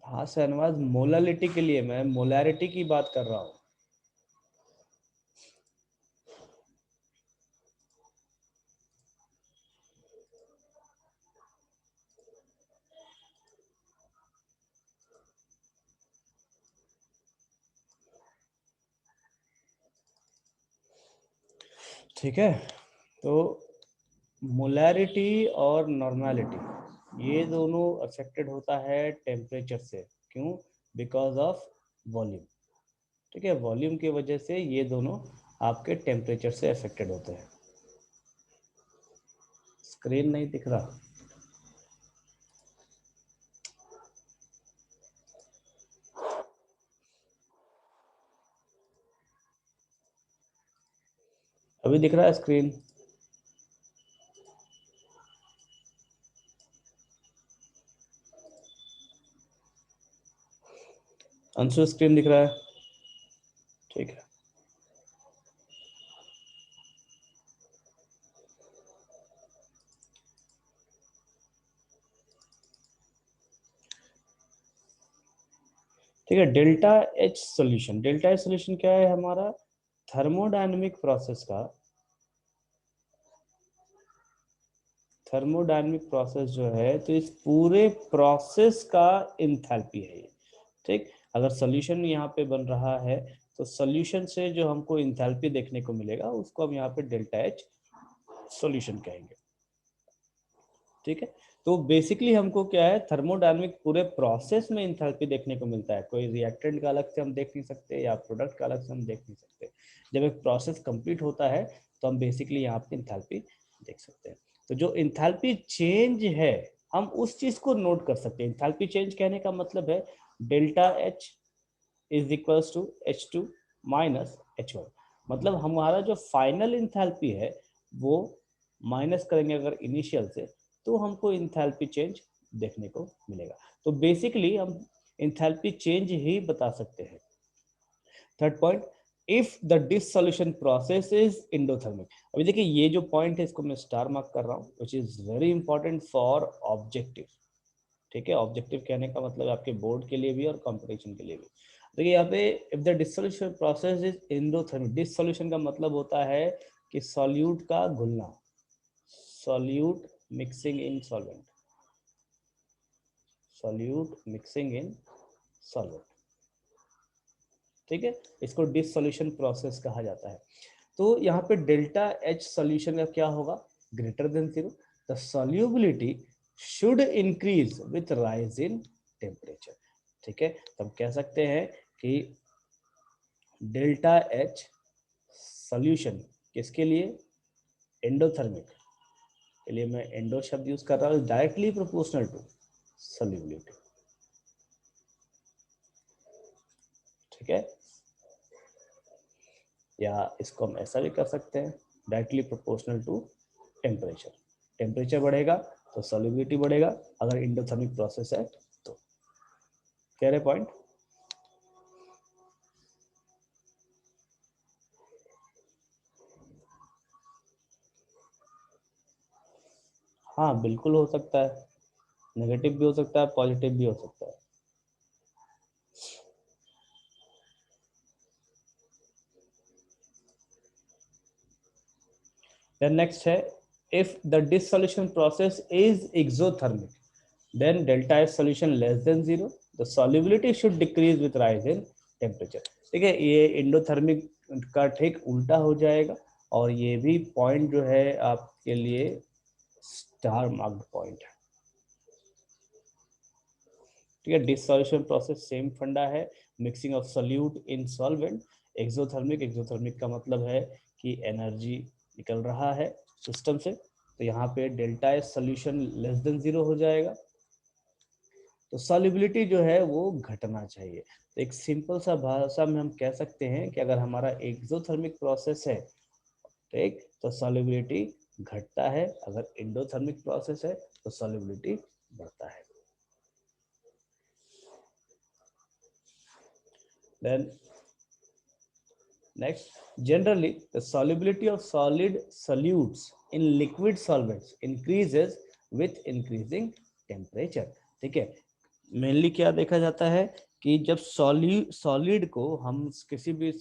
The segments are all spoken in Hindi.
हाँ शहनवाज, मोलालिटी के लिए मैं मोलारिटी की बात कर रहा हूँ। ठीक है, तो मोलैरिटी और नॉर्मेलिटी ये दोनों अफेक्टेड होता है टेम्परेचर से। क्यों? Because of volume. ठीक है, वॉल्यूम की वजह से ये दोनों आपके टेम्परेचर से अफेक्टेड होते हैं। स्क्रीन नहीं दिख रहा? अभी दिख रहा है स्क्रीन? अंशु स्क्रीन दिख रहा है? ठीक है, ठीक है। Delta H solution, delta H solution क्या है हमारा? थर्मोडायनेमिक प्रोसेस का, थर्मोडायनेमिक प्रोसेस जो है, तो इस पूरे प्रोसेस का इंथैल्पी है ये। ठीक, अगर सॉल्यूशन यहाँ पे बन रहा है तो सॉल्यूशन से जो हमको इंथैल्पी देखने को मिलेगा उसको हम यहाँ पे डेल्टा एच सॉल्यूशन कहेंगे। ठीक है, तो बेसिकली हमको क्या है, थर्मोडायनेमिक पूरे प्रोसेस में इंथैल्पी देखने को मिलता है। कोई रिएक्टेंट का अलग से हम देख नहीं सकते या प्रोडक्ट का अलग से हम देख नहीं सकते। जब एक प्रोसेस कंप्लीट होता है तो हम बेसिकली यहाँ पे इंथैल्पी देख सकते हैं। तो जो इंथैल्पी चेंज है हम उस चीज को नोट कर सकते हैं। इंथैल्पी चेंज कहने का मतलब है delta H is equals to H2 minus H1। मतलब हमारा जो फाइनल इंथैल्पी है वो माइनस करेंगे अगर इनिशियल से, तो हमको इंथैल्पी चेंज देखने को मिलेगा। तो बेसिकली हम इंथैल्पी चेंज ही बता सकते हैं। Third point, if the dissolution process is endothermic. अभी देखिए ये जो पॉइंट है इसको मैं स्टार मार्क कर रहा हूँ, which is very important for objective. ठीक है, ऑब्जेक्टिव कहने का मतलब आपके बोर्ड के लिए भी और कंपटीशन के लिए भी। देखिए यहाँ पे if the dissolution process is endothermic, dissolution का मतलब होता है कि सॉल्यूट का घुलना, सॉल्यूट मिक्सिंग इन सॉल्वेंट, सॉल्यूट मिक्सिंग इन सॉल्वेंट। ठीक है, इसको डिसोल्यूशन प्रोसेस कहा जाता है। तो यहाँ पे डेल्टा एच सॉल्यूशन का क्या होगा? Greater than zero. The solubility should increase with rise in temperature. ठीक है, तो हम कह सकते हैं कि डेल्टा एच सॉल्यूशन किसके लिए? एंडोथर्मिक के लिए मैं एंडो शब्द यूज कर रहा हूँ, डायरेक्टली प्रोपोर्शनल टू सॉल्युबिलिटी। ठीक है, या इसको हम ऐसा भी कर सकते हैं, directly proportional to temperature. Temperature बढ़ेगा तो सॉल्युबिलिटी बढ़ेगा, अगर एंडोथर्मिक प्रोसेस है तो। कह रहे पॉइंट? हाँ बिल्कुल हो सकता है, नेगेटिव भी हो सकता है, पॉजिटिव भी हो सकता है। देन नेक्स्ट है, if the dissolution process is exothermic then delta is solution less than zero, the solubility should decrease with rise in temperature। ठीक है, ये एंडोथर्मिक का ठीक उल्टा हो जाएगा, और ये भी पॉइंट जो है आपके लिए स्टार मार्क्ड पॉइंट है। ठीक है, डिसोल्यूशन प्रोसेस सेम फंडा है, mixing of solute in solvent. Exothermic, exothermic का मतलब है कि एनर्जी निकल रहा है सिस्टम से, तो यहाँ पे delta S solution less than zero हो जाएगा, तो सॉल्युबिलिटी जो है वो घटना चाहिए। तो एक सिंपल सा भाषा में हम कह सकते हैं कि अगर हमारा एक्सोथर्मिक प्रोसेस है, ठीक, तो सॉल्युबिलिटी घटता है, अगर एंडोथर्मिक प्रोसेस है तो सॉल्युबिलिटी बढ़ता है। Then next, generally the solubility of solid solutes in liquid solvents increases with increasing temperature। ठीक है, मेनली क्या देखा जाता है कि जब सॉलिड को हम किसी भी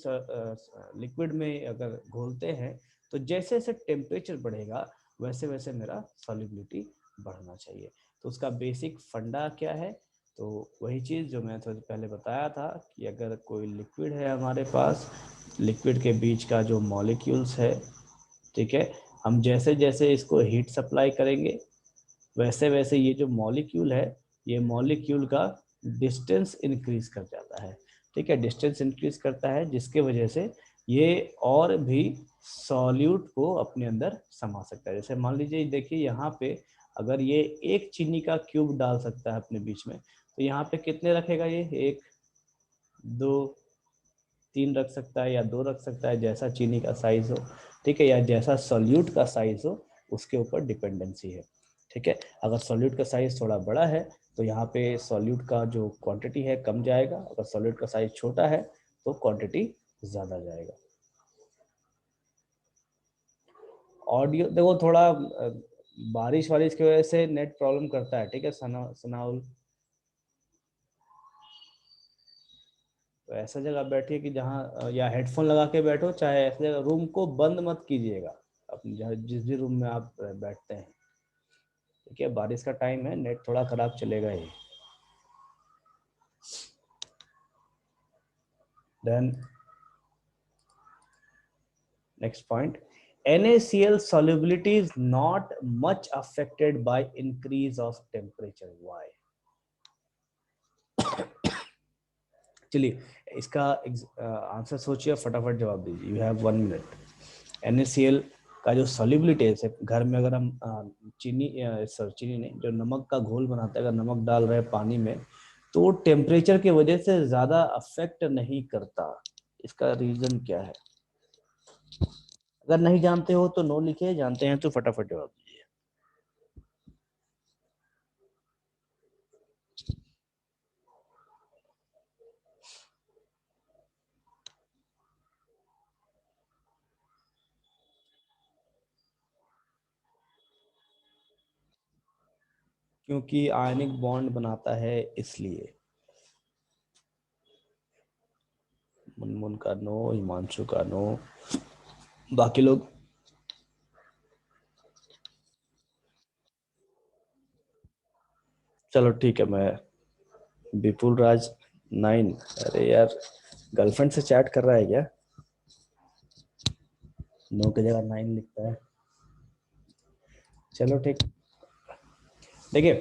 लिक्विड में अगर घोलते हैं तो जैसे जैसे टेम्परेचर बढ़ेगा वैसे वैसे मेरा सॉलिबिलिटी बढ़ना चाहिए। तो उसका बेसिक फंडा क्या है, तो वही चीज़ जो मैं थोड़ा पहले बताया था कि अगर कोई लिक्विड है हमारे पास, लिक्विड के बीच का जो मॉलिक्यूल्स है, ठीक है, हम जैसे जैसे इसको हीट सप्लाई करेंगे वैसे वैसे ये जो मॉलिक्यूल है, ये मॉलिक्यूल का डिस्टेंस इंक्रीज कर जाता है। ठीक है, डिस्टेंस इंक्रीज करता है जिसके वजह से ये और भी सॉल्यूट को अपने अंदर समा सकता है। जैसे मान लीजिए देखिए यहाँ पे अगर ये एक चीनी का क्यूब डाल सकता है अपने बीच में, तो यहाँ पे कितने रखेगा ये, एक, दो, तीन रख सकता है या दो रख सकता है, जैसा चीनी का साइज हो। ठीक है, या जैसा सॉल्यूट का साइज हो उसके ऊपर डिपेंडेंसी है। ठीक है, अगर सॉल्यूट का साइज थोड़ा बड़ा है तो यहाँ पे सॉल्यूट का जो क्वांटिटी है कम जाएगा, अगर सॉल्यूट का साइज छोटा है तो क्वांटिटी ज्यादा जाएगा। ऑडियो देखो थोड़ा बारिश वारिश की वजह से नेट प्रॉब्लम करता है। ठीक है सनाउल, तो ऐसा जगह बैठिए कि जहाँ या हेडफोन लगा के बैठो, चाहे ऐसी जगह, रूम को बंद मत कीजिएगा अपने जहाँ जिस भी रूम में आप बैठते हैं। ठीक है, बारिश का टाइम है, नेट थोड़ा खराब चलेगा ही। Then next point, NaCl solubility is not much affected by increase of temperature. Why? चलिए इसका आंसर सोचिए, फटाफट जवाब दीजिए। You have 1 minute. NaCl का जो सॉल्युबिलिटी है, घर में अगर हम चीनी चीनी नहीं, जो नमक का घोल बनाते हैं, अगर नमक डाल रहे हैं पानी में तो टेम्परेचर की वजह से ज्यादा अफेक्ट नहीं करता। इसका रीजन क्या है? अगर नहीं जानते हो तो नो लिखिए, जानते हैं तो फटाफट जवाब दीजिए। क्योंकि आयनिक बॉन्ड बनाता है इसलिए। मुनमुन का नो, हिमांशु का नो, बाकी लोग? चलो ठीक है, मैं विपुल राज 9। अरे यार, गर्लफ्रेंड से चैट कर रहा है क्या? नो की जगह 9 लिखता है। चलो ठीक। देखिए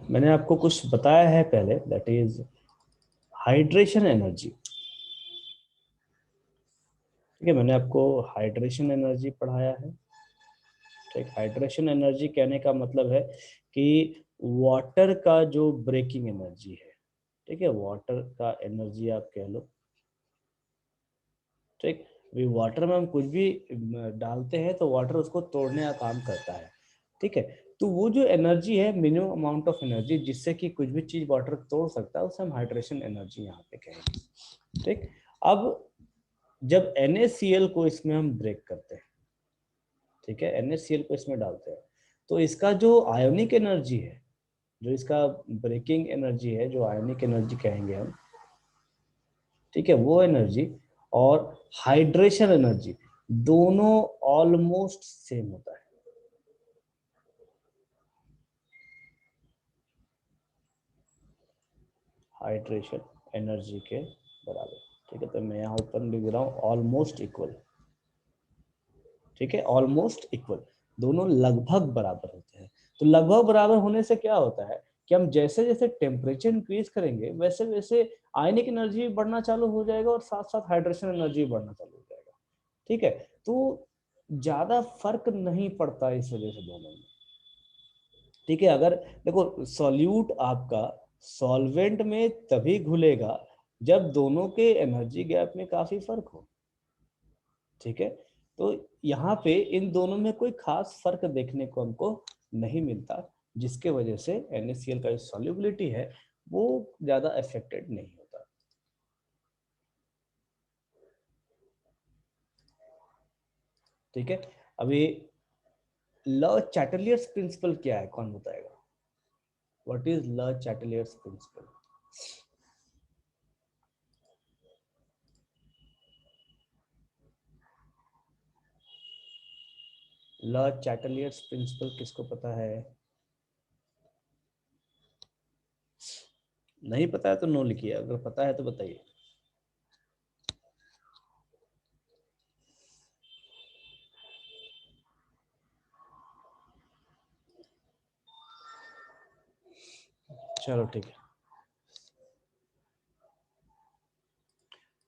मैंने आपको कुछ बताया है पहले, दैट इज हाइड्रेशन एनर्जी। ठीक है, मैंने आपको हाइड्रेशन एनर्जी पढ़ाया है। ठीक, हाइड्रेशन एनर्जी कहने का मतलब है कि वाटर का जो ब्रेकिंग एनर्जी है। ठीक है, वाटर का एनर्जी आप कह लो। ठीक, अभी वाटर में हम कुछ भी डालते हैं तो वाटर उसको तोड़ने का काम करता है। ठीक है, तो वो जो एनर्जी है, मिनिमम अमाउंट ऑफ एनर्जी जिससे कि कुछ भी चीज वाटर तोड़ सकता है, उसे हम हाइड्रेशन एनर्जी यहाँ पे कहेंगे। ठीक, अब जब NaCl को इसमें हम ब्रेक करते हैं, ठीक है, NaCl को इसमें डालते हैं, तो इसका जो आयोनिक एनर्जी है, जो इसका ब्रेकिंग एनर्जी है, जो आयोनिक एनर्जी कहेंगे हम, ठीक है, वो एनर्जी और हाइड्रेशन एनर्जी दोनों ऑलमोस्ट सेम होता है। हाइड्रेशन एनर्जी के बराबर। ठीक है, तो मैं यहाँ ऊपर लिख रहा हूँ ऑलमोस्ट इक्वल। ठीक है, ऑलमोस्ट इक्वल, दोनों लगभग बराबर होते हैं। तो लगभग बराबर होने से क्या होता है कि हम जैसे जैसे टेम्परेचर इंक्रीज करेंगे वैसे वैसे आयनिक एनर्जी बढ़ना चालू हो जाएगा और साथ साथ हाइड्रेशन एनर्जी बढ़ना चालू हो जाएगा। ठीक है, तो ज्यादा फर्क नहीं पड़ता इस वजह से दोनों में। ठीक है, अगर देखो सॉल्यूट आपका सॉल्वेंट में तभी घुलेगा जब दोनों के एनर्जी गैप में काफी फर्क हो। ठीक है, तो यहाँ पे इन दोनों में कोई खास फर्क देखने को हमको नहीं मिलता, जिसके वजह से NaCl का जो सॉल्युबिलिटी है वो ज्यादा अफेक्टेड नहीं होता। ठीक है, अभी लॉ चैटलियर्स प्रिंसिपल क्या है, कौन बताएगा? व्हाट इज ल चैटलियर्स प्रिंसिपल? ल चैटलियर्स प्रिंसिपल किसको पता है? नहीं पता है तो नो लिखिए, अगर पता है तो बताइए। चलो ठीक है,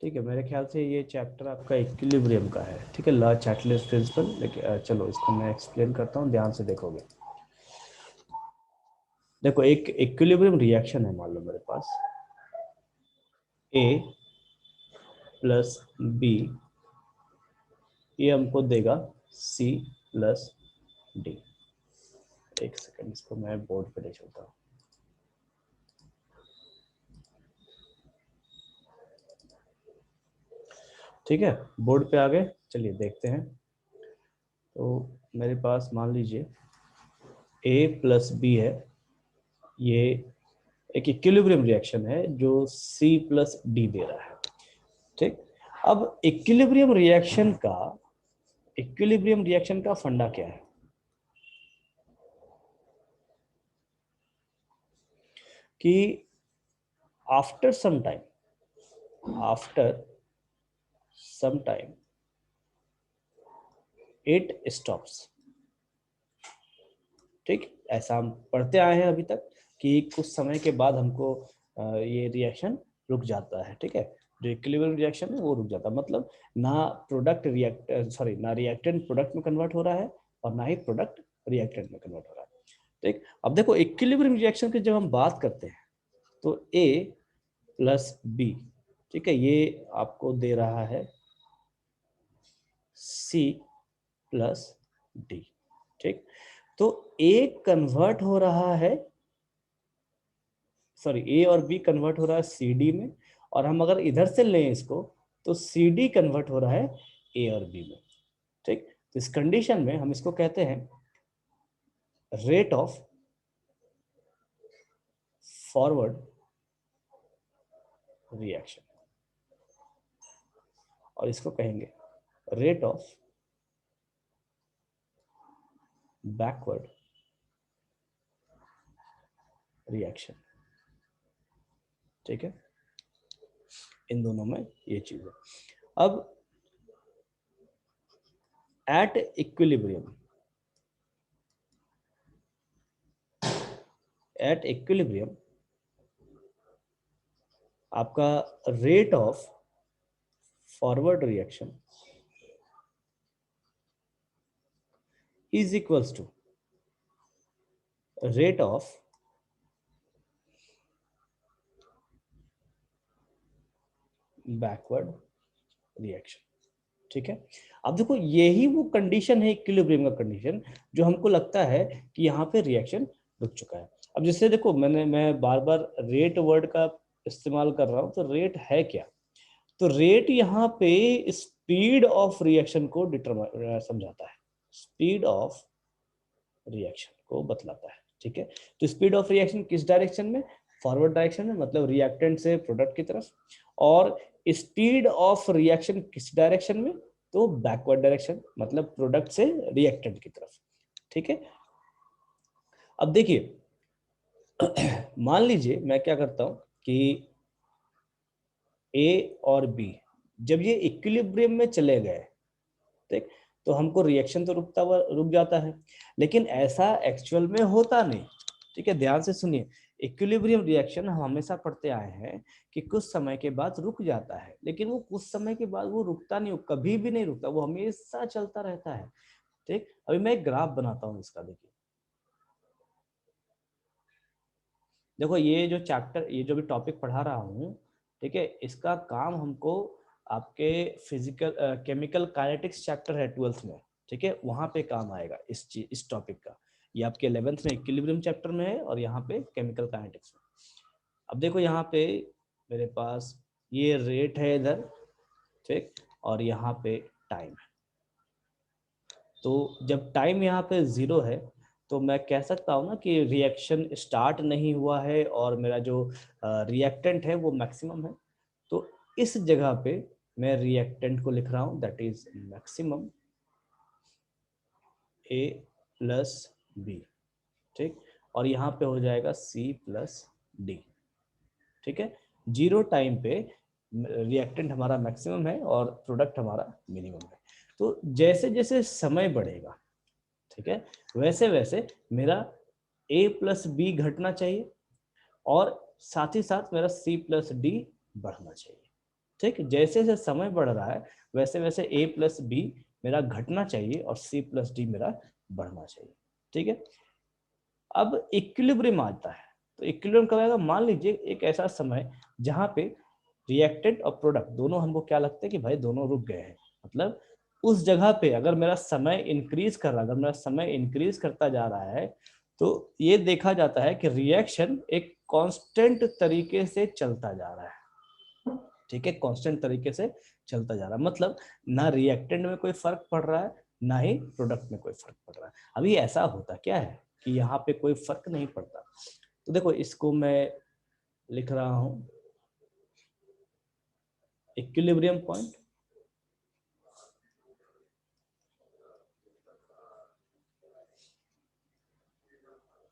ठीक है, मेरे ख्याल से ये चैप्टर आपका इक्विलिब्रियम का है। ठीक है, लॉ चैटलियर्स प्रिंसिपल। लेकिन चलो इसको मैं एक्सप्लेन करता हूँ, ध्यान से देखोगे। देखो, एक इक्विलिब्रियम रिएक्शन है, मान लो मेरे पास ए प्लस बी, ये हमको देगा सी प्लस डी। एक सेकंड, इसको मैं बोर्ड पे ले चलता हूँ। ठीक है, बोर्ड पे आ गए, चलिए देखते हैं। तो मेरे पास मान लीजिए ए प्लस बी है, ये एक इक्विलिब्रियम रिएक्शन है जो सी प्लस डी दे रहा है। ठीक, अब इक्विलिब्रियम रिएक्शन का फंडा क्या है कि after some time it stops. ठीक, ऐसा हम पढ़ते आए हैं अभी तक कि कुछ समय के बाद हमको ये रिएक्शन रुक जाता है। ठीक है, जो इक्विलिब्रियम रिएक्शन है वो रुक जाता है, मतलब ना ना रिएक्टेंट प्रोडक्ट में कन्वर्ट हो रहा है और ना ही प्रोडक्ट रिएक्टेंट में कन्वर्ट हो रहा है। ठीक, अब देखो इक्विलिब्रियम रिएक्शन की जब हम बात करते हैं तो ए प्लस बी, ठीक है, ये आपको दे रहा है सी प्लस डी। ठीक, तो ए कन्वर्ट हो रहा है, सॉरी, ए और बी कन्वर्ट हो रहा है सी डी में, और हम अगर इधर से लें इसको तो सी डी कन्वर्ट हो रहा है ए और बी में। ठीक, तो इस कंडीशन में हम इसको कहते हैं रेट ऑफ फॉरवर्ड रिएक्शन, और इसको कहेंगे रेट ऑफ बैकवर्ड रिएक्शन। ठीक है, इन दोनों में ये चीज है। अब एट इक्विलिब्रियम आपका rate of forward reaction is equals to rate of backward reaction. ठीक है, अब देखो यही वो कंडीशन है इक्विलिब्रियम का कंडीशन जो हमको लगता है कि यहाँ पे रिएक्शन रुक चुका है। अब जैसे देखो मैं बार बार रेट वर्ड का इस्तेमाल कर रहा हूँ, तो रेट है क्या? तो रेट यहाँ पे स्पीड ऑफ रिएक्शन को डिटरमाइन समझाता है, स्पीड ऑफ रिएक्शन को बतलाता है। ठीक है, तो स्पीड ऑफ रिएक्शन किस डायरेक्शन में? फॉरवर्ड डायरेक्शन में, मतलब रिएक्टेंट से प्रोडक्ट की तरफ। और स्पीड ऑफ रिएक्शन किस डायरेक्शन में? तो बैकवर्ड डायरेक्शन, मतलब प्रोडक्ट से रिएक्टेंट की तरफ। ठीक है, अब देखिए मान लीजिए मैं क्या करता हूं कि ए और बी जब ये इक्विलिब्रियम में चले गए, ठीक, तो हमको रिएक्शन तो रुक जाता है, लेकिन ऐसा एक्चुअल में होता नहीं। ठीक है, ध्यान से सुनिए, इक्विलिब्रियम रिएक्शन हम हमेशा पढ़ते आए हैं कि कुछ समय के बाद रुक जाता है, लेकिन वो कुछ समय के बाद वो रुकता नहीं, कभी भी नहीं रुकता, वो हमेशा चलता रहता है। ठीक, अभी मैं एक ग्राफ बनाता हूँ इसका, देखिए देखो ये जो चैप्टर, ये जो भी टॉपिक पढ़ा रहा हूँ, ठीक है, इसका काम हमको आपके फिजिकल केमिकल काइनेटिक्स चैप्टर है 12th में, ठीक है, वहां पे काम आएगा इस टॉपिक का। ये आपके 11th में इक्विलिब्रियम चैप्टर में है और यहाँ पे केमिकल काइनेटिक्स में। अब देखो यहाँ पे मेरे पास ये रेट है इधर, ठीक, और यहाँ पे टाइम है। तो जब टाइम यहाँ पे 0 है तो मैं कह सकता हूँ ना कि रिएक्शन स्टार्ट नहीं हुआ है और मेरा जो रिएक्टेंट है वो मैक्सिमम है। तो इस जगह पे मैं रिएक्टेंट को लिख रहा हूँ, that is maximum A plus B, ठीक, और यहाँ पे हो जाएगा C प्लस डी, ठीक है। जीरो टाइम पे रिएक्टेंट हमारा मैक्सिमम है और प्रोडक्ट हमारा मिनिमम है। तो जैसे जैसे समय बढ़ेगा, ठीक है, वैसे वैसे मेरा A प्लस बी घटना चाहिए और साथ ही साथ मेरा C प्लस डी बढ़ना चाहिए, ठीक। जैसे जैसे समय बढ़ रहा है वैसे वैसे A प्लस बी मेरा घटना चाहिए और C प्लस डी मेरा बढ़ना चाहिए, ठीक है। अब इक्विलिब्रियम आता है, तो इक्विलिब्रियम कब आएगा? मान लीजिए एक ऐसा समय जहां पे रिएक्टेंट और प्रोडक्ट दोनों हमको क्या लगता है कि भाई दोनों रुक गए हैं, मतलब उस जगह पे अगर मेरा समय इंक्रीज कर रहा है, अगर मेरा समय इंक्रीज करता जा रहा है, तो ये देखा जाता है कि रिएक्शन एक कांस्टेंट तरीके से चलता जा रहा है, ठीक है, कांस्टेंट तरीके से चलता जा रहा है, मतलब ना रिएक्टेंट में कोई फर्क पड़ रहा है ना ही प्रोडक्ट में कोई फर्क पड़ रहा है। अभी ऐसा होता क्या है कि यहाँ पे कोई फर्क नहीं पड़ता। तो देखो इसको मैं लिख रहा हूं equilibrium point,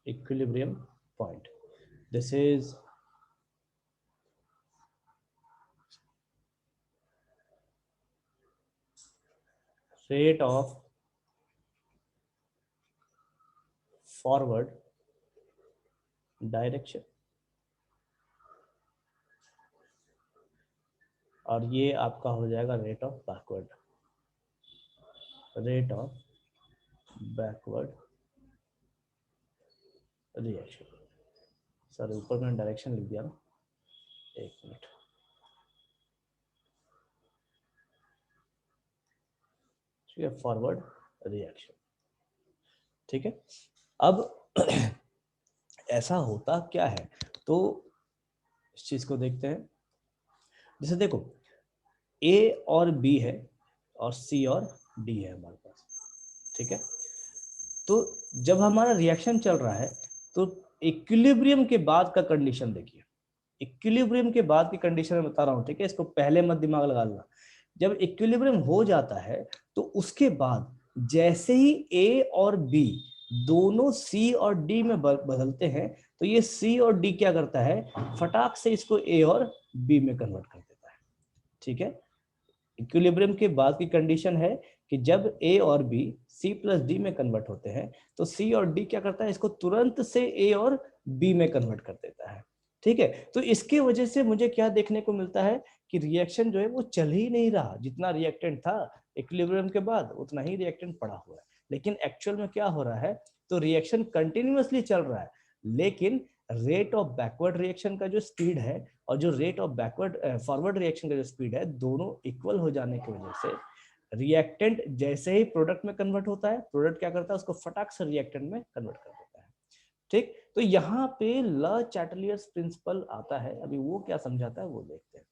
equilibrium point. This is rate of forward direction और ये आपका हो जाएगा rate of backward reaction. Sir ऊपर मैंने डायरेक्शन लिख दिया ना, एक मिनट, ठीक है, फॉरवर्ड रिएक्शन, ठीक है। अब ऐसा होता क्या है, तो इस चीज को देखते हैं। जैसे देखो A और B है और C और D है हमारे पास, ठीक है। तो जब हमारा रिएक्शन चल रहा है तो इक्विलिब्रियम के बाद का कंडीशन देखिए, इक्विलिब्रियम के बाद की कंडीशन में बता रहा हूं, ठीक है, इसको पहले मत दिमाग लगा लेना। जब इक्विलिब्रियम हो जाता है तो उसके बाद जैसे ही A और B दोनों C और D में बदलते हैं तो ये C और D क्या करता है, फटाक से इसको A और B में कन्वर्ट कर देता है, ठीक है। इक्विलिब्रियम के बाद की कंडीशन है कि जब A और B C प्लस D में कन्वर्ट होते हैं तो C और D क्या करता है, इसको तुरंत से A और B में कन्वर्ट कर देता है, ठीक है। तो इसके वजह से मुझे क्या देखने को मिलता है कि रिएक्शन जो है वो चल ही नहीं रहा, जितना रिएक्टेंट था इक्विलिब्रियम के बाद उतना ही रिएक्टेंट पड़ा हुआ है। लेकिन एक्चुअल में क्या हो रहा है, तो रिएक्शन कंटिन्यूअसली चल रहा है, लेकिन रेट ऑफ बैकवर्ड रिएक्शन का जो स्पीड है और जो rate of backward forward reaction का जो स्पीड है दोनों इक्वल हो जाने की वजह से रिएक्टेंट जैसे ही प्रोडक्ट में कन्वर्ट होता है, प्रोडक्ट क्या करता है, उसको फटाक से रिएक्टेंट में कन्वर्ट कर देता है, ठीक। तो यहाँ पे ल चैटलियर्स प्रिंसिपल आता है, अभी वो क्या समझाता है वो देखते हैं।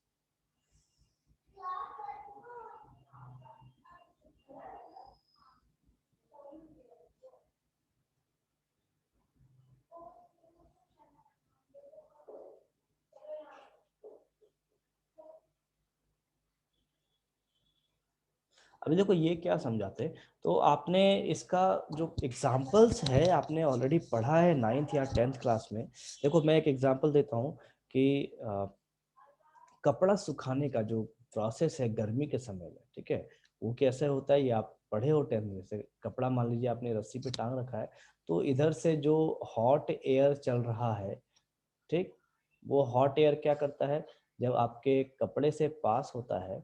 अभी देखो ये क्या समझाते हैं, तो आपने इसका जो एग्जाम्पल्स है आपने ऑलरेडी पढ़ा है 9th या 10th क्लास में। देखो मैं एक एग्जाम्पल देता हूँ कि कपड़ा सुखाने का जो प्रोसेस है गर्मी के समय में, ठीक है, वो कैसे होता है ये आप पढ़े हो 10th में से। कपड़ा मान लीजिए आपने रस्सी पे टांग रखा है, तो इधर से जो हॉट एयर चल रहा है, ठीक, वो हॉट एयर क्या करता है, जब आपके कपड़े से पास होता है,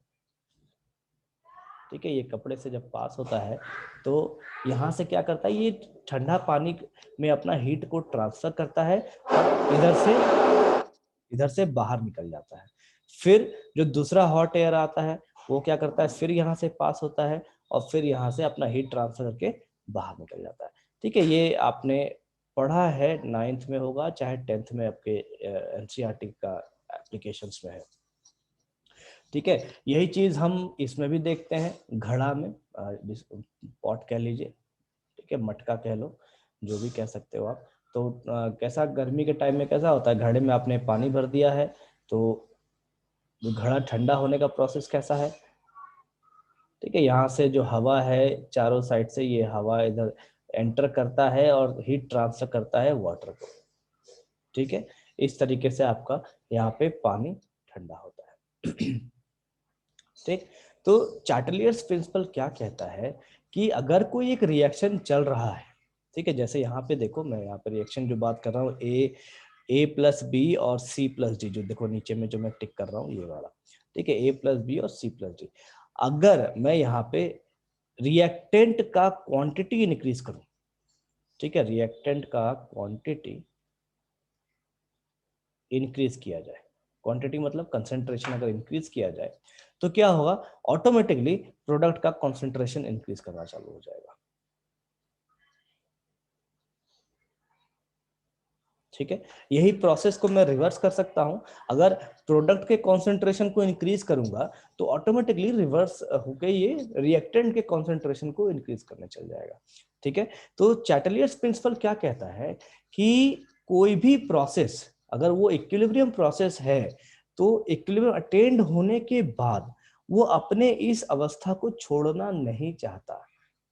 ठीक है, ये कपड़े से जब पास होता है तो यहाँ से क्या करता है, ये ठंडा पानी में अपना हीट को ट्रांसफर करता है और इधर से बाहर निकल जाता है। फिर जो दूसरा हॉट एयर आता है वो क्या करता है, फिर यहाँ से पास होता है और फिर यहाँ से अपना हीट ट्रांसफर करके बाहर निकल जाता है, ठीक है। ये आपने पढ़ा है 9th में होगा चाहे 10th में आपके एनसीईआरटी का एप्लीकेशंस में है, ठीक है। यही चीज हम इसमें भी देखते हैं, घड़ा में पॉट कह लीजिए, ठीक है, मटका कह लो, जो भी कह सकते हो आप। तो कैसा गर्मी के टाइम में कैसा होता है, घड़े में आपने पानी भर दिया है तो घड़ा ठंडा होने का प्रोसेस कैसा है, ठीक है, यहाँ से जो हवा है चारों साइड से, ये हवा इधर एंटर करता है और हीट ट्रांसफर करता है वाटर को, ठीक है। इस तरीके से आपका यहाँ पे पानी ठंडा होता है। ठीक। तो चार्टेलियर्स प्रिंसिपल क्या कहता है कि अगर कोई एक रिएक्शन चल रहा है, ठीक है, जैसे यहाँ पे देखो, मैं यहाँ पे रिएक्शन जो बात कर रहा हूँ ए प्लस बी और सी प्लस डी, जो देखो नीचे में जो मैं टिक कर रहा हूँ ये वाला, ठीक है, ए प्लस बी और सी प्लस डी। अगर मैं यहाँ पे रिएक्टेंट का क्वांटिटी इंक्रीज करूं, ठीक है, रिएक्टेंट का क्वांटिटी इंक्रीज किया जाए, क्वांटिटी मतलब कंसेंट्रेशन अगर इंक्रीज किया जाए तो क्या होगा, ऑटोमेटिकली प्रोडक्ट का कंसेंट्रेशन इंक्रीज करना चालू हो जाएगा, ठीक है। यही प्रोसेस को मैं रिवर्स कर सकता हूं, अगर प्रोडक्ट के कंसेंट्रेशन को इंक्रीज करूंगा तो ऑटोमेटिकली रिवर्स होके ये रिएक्टेंट के कंसेंट्रेशन को इंक्रीज करने चल जाएगा, ठीक है। तो चैटलियर्स प्रिंसिपल क्या कहता है कि कोई भी प्रोसेस अगर वो इक्विलिब्रियम प्रोसेस है तो इक्विलिब्रियम अटेंड होने के बाद वो अपने इस अवस्था को छोड़ना नहीं चाहता,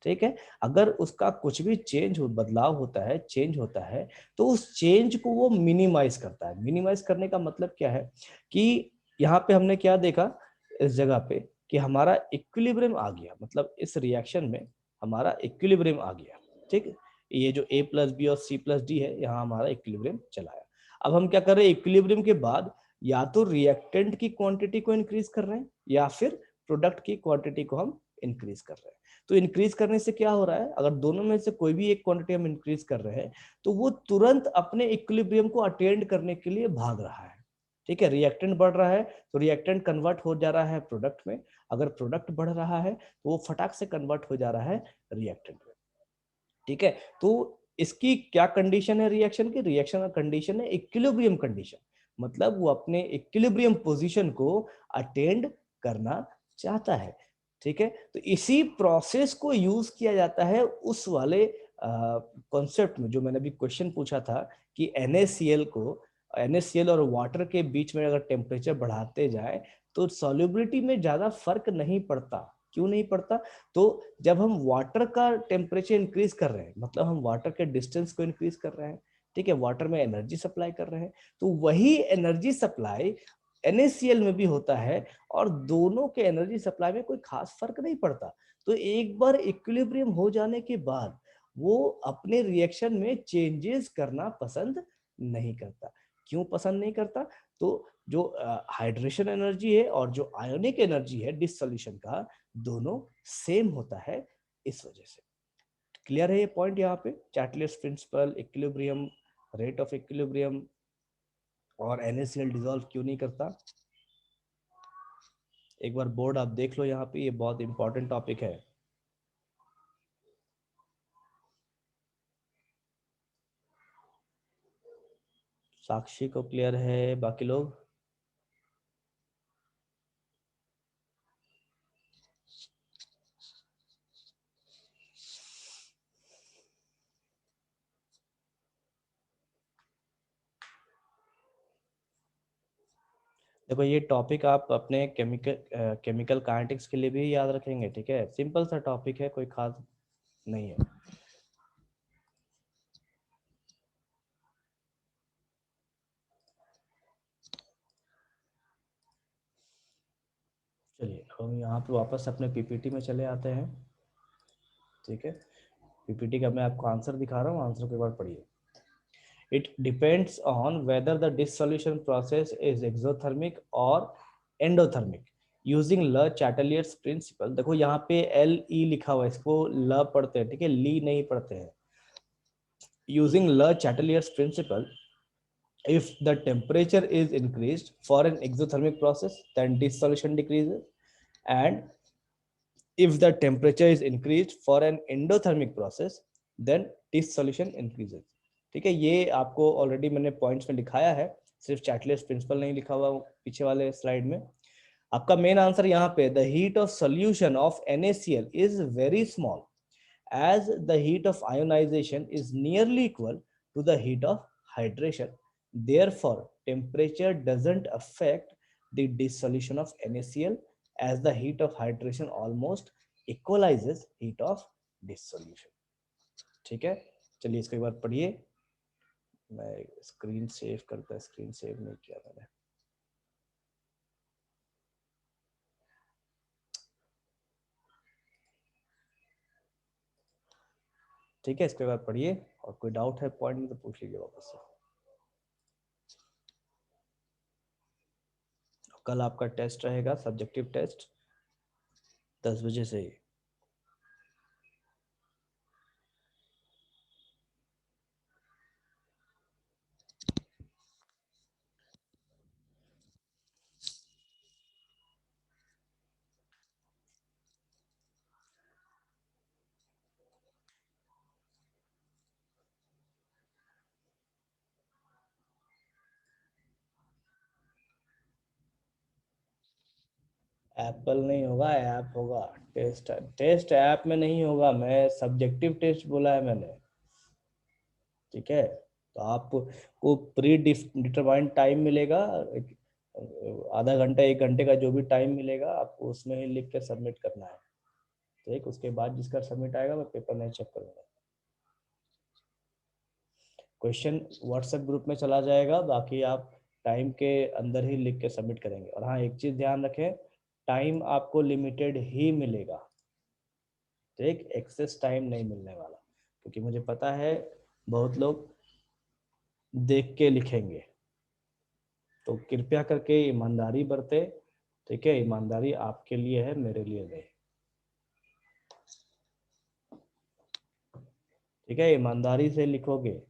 ठीक है। अगर उसका कुछ भी चेंज हो, बदलाव होता है, चेंज होता है, तो उस चेंज को वो मिनिमाइज करता है। मिनिमाइज करने का मतलब क्या है कि यहाँ पे हमने क्या देखा इस जगह पे कि हमारा इक्विलिब्रियम आ गया, मतलब इस रिएक्शन में हमारा इक्विलिब्रियम आ गया, ठीक। ये जो a प्लस बी और c प्लस डी है, यहाँ हमारा इक्विलिब्रियम चलाया। अब हम क्या कर रहे हैं, इक्विलिब्रियम के बाद या तो रिएक्टेंट की क्वांटिटी को इंक्रीज कर रहे हैं या फिर प्रोडक्ट की क्वांटिटी को हम इंक्रीज कर रहे हैं। तो इंक्रीज करने से क्या हो रहा है, अगर दोनों में से कोई भी एक क्वांटिटी हम इंक्रीज कर रहे हैं तो वो तुरंत अपने इक्विलिब्रियम को अटेंड करने के लिए भाग रहा है, ठीक है। रिएक्टेंट बढ़ रहा है तो रिएक्टेंट कन्वर्ट हो जा रहा है प्रोडक्ट में, अगर प्रोडक्ट बढ़ रहा है तो वो फटाक से कन्वर्ट हो जा रहा है रिएक्टेंट में, ठीक है। तो इसकी क्या कंडीशन है रिएक्शन की, रिएक्शन का कंडीशन है इक्विलिब्रियम कंडीशन, मतलब वो अपने इक्विलिब्रियम पोजीशन को अटेंड करना चाहता है, ठीक है। तो इसी प्रोसेस को यूज किया जाता है उस वाले कॉन्सेप्ट में जो मैंने अभी क्वेश्चन पूछा था कि NaCl और वाटर के बीच में अगर टेम्परेचर बढ़ाते जाए तो सॉल्युबिलिटी में ज्यादा फर्क नहीं पड़ता। क्यों नहीं पड़ता, तो जब हम वाटर का टेम्परेचर इंक्रीज कर रहे हैं, मतलब हम वाटर के डिस्टेंस को इंक्रीज कर रहे हैं, ठीक है, वाटर में एनर्जी सप्लाई कर रहे हैं, तो वही एनर्जी सप्लाई NaCl में भी होता है और दोनों के एनर्जी सप्लाई में कोई खास फर्क नहीं पड़ता। तो एक बार इक्विलिब्रियम हो जाने के बाद वो अपने रिएक्शन में चेंजेस करना पसंद नहीं करता। क्यों पसंद नहीं करता, तो जो हाइड्रेशन एनर्जी है और जो आयोनिक एनर्जी है डिसोल्यूशन का, दोनों सेम होता है इस वजह से। क्लियर है ये पॉइंट, यहाँ पे Chatelier's principle, equilibrium, rate of equilibrium और NaCl डिसॉल्व क्यों नहीं करता। एक बार बोर्ड आप देख लो, यहाँ पे ये बहुत इंपॉर्टेंट टॉपिक है। साक्षी को क्लियर है, बाकी लोग देखो, ये टॉपिक आप अपने केमिकल काइनेटिक्स के लिए भी याद रखेंगे, ठीक है। सिंपल सा टॉपिक है, कोई खास नहीं है। चलिए हम यहाँ पे वापस अपने पीपीटी में चले आते हैं, ठीक है। पीपीटी का मैं आपको आंसर दिखा रहा हूँ, आंसर के बाद पढ़िए। It depends on whether the dissolution process is exothermic or endothermic using Le Chatelier's principle। देखो यहाँ पे LE लिखा हुआ है, इसको ल पढ़ते हैं, ठीक है, ली नहीं पढ़ते हैं। Using Le Chatelier's principle, if the temperature is increased for an exothermic process, then dissolution decreases, and if the temperature is increased for an endothermic process, then dissolution increases, ठीक है। ये आपको ऑलरेडी मैंने पॉइंट्स में दिखाया है, सिर्फ चैटलियर्स प्रिंसिपल नहीं लिखा हुआ पीछे वाले स्लाइड में। आपका मेन आंसर यहाँ पे, the heat of solution of NaCl is very small as the heat of ionization is nearly equal to the heat of hydration. Therefore, temperature doesn't affect the dissolution of NaCl, as the heat of hydration almost equalizes heat of dissolution. ठीक है, चलिए इसको एक बार पढ़िए. मैं स्क्रीन सेव करता, स्क्रीन सेव नहीं किया मैंने. ठीक है, इसके बाद पढ़िए, और कोई डाउट है पॉइंट में तो पूछ लीजिए वापस से. कल आपका टेस्ट रहेगा, सब्जेक्टिव टेस्ट 10 बजे से ही. एप्पल नहीं होगा, ऐप होगा. टेस्ट, टेस्ट ऐप में नहीं होगा, मैं सब्जेक्टिव टेस्ट बोला है मैंने. ठीक है, तो आपको प्री डिटरमाइंड टाइम मिलेगा, आधा घंटा 1 घंटे का जो भी टाइम मिलेगा आपको उसमें ही लिख के सबमिट करना है. ठीक, उसके बाद जिसका सबमिट आएगा मैं पेपर नहीं चेक करूंगा. क्वेश्चन व्हाट्सएप ग्रुप में चला जाएगा, बाकी आप टाइम के अंदर ही लिख के सबमिट करेंगे. और हाँ, एक चीज ध्यान रखें, टाइम आपको लिमिटेड ही मिलेगा. ठीक, एक्सेस टाइम नहीं मिलने वाला, क्योंकि मुझे पता है बहुत लोग देख के लिखेंगे. तो कृपया करके ईमानदारी बरते. ठीक है, ईमानदारी आपके लिए है, मेरे लिए नहीं. ठीक है, ईमानदारी से लिखोगे